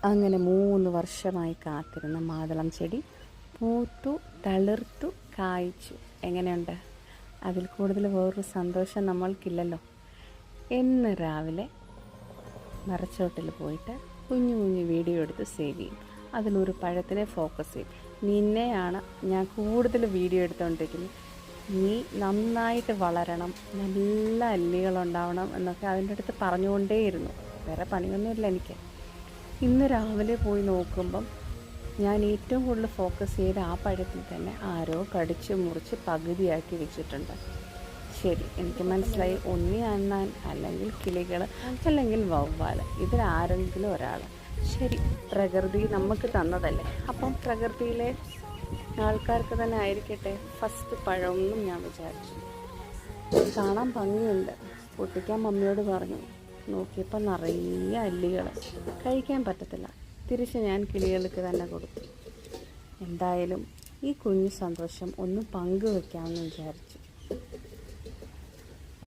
അങ്ങനെ 3 വർഷമായി കാത്തിരുന്ന മാതളം ചെടി പൂത്തു തളിർത്തു കായ്ച്ചു. എങ്ങനെയുണ്ട്? അതിൽ കൂടുതൽ വേറൊരു സന്തോഷം നമ്മൾക്കില്ലല്ലോ. എന്ന് രാവിലെ മരച്ചോട്ടിൽ പോയിട്ട് കുഞ്ഞു കുഞ്ഞു വീഡിയോ എടുത്ത് സേവ് ചെയ്യും. അതിലൊരു പഴത്തിനെ ഫോക്കസ് ചെയ്യും. നിന്നെയാണ് ഞാൻ കൂടുതൽ വീഡിയോ എടുത്തുകൊണ്ടിരിക്കുന്നത്. നീ നന്നായിട്ട് വളരണം, നല്ല അല്ലികളുണ്ടാവണം എന്നൊക്കെ അതിൻ്റെ അടുത്ത് പറഞ്ഞുകൊണ്ടേയിരുന്നു. വേറെ പണിയൊന്നുമില്ല എനിക്ക്. ഇന്ന് രാവിലെ പോയി നോക്കുമ്പം ഞാൻ ഏറ്റവും കൂടുതൽ ഫോക്കസ് ചെയ്ത ആ പഴത്തിൽ തന്നെ ആരോ കടിച്ച് മുറിച്ച് പകുതിയാക്കി വെച്ചിട്ടുണ്ട്. ശരി, എനിക്ക് മനസ്സിലായി. ഒന്നി അണ്ണാൻ, അല്ലെങ്കിൽ കിളികൾ, അല്ലെങ്കിൽ വവ്വാൽ, ഇതിലാരെങ്കിലും ഒരാൾ. ശരി, പ്രകൃതി നമുക്ക് തന്നതല്ലേ, അപ്പം പ്രകൃതിയിലെ ആൾക്കാർക്ക് തന്നെ ആയിരിക്കട്ടെ ഫസ്റ്റ് പഴമെന്നും ഞാൻ വിചാരിച്ചു. കാണാൻ ഭംഗിയുണ്ട്. പൊട്ടിക്കാൻ മമ്മിയോട് പറഞ്ഞു. നോക്കിയപ്പോൾ നിറയെ അല്ലികൾ. കഴിക്കാൻ പറ്റത്തില്ല. തിരിച്ച് ഞാൻ കിളികൾക്ക് തന്നെ കൊടുത്തു. എന്തായാലും ഈ കുഞ്ഞു സന്തോഷം ഒന്ന് പങ്കുവെക്കാമെന്ന് വിചാരിച്ചു.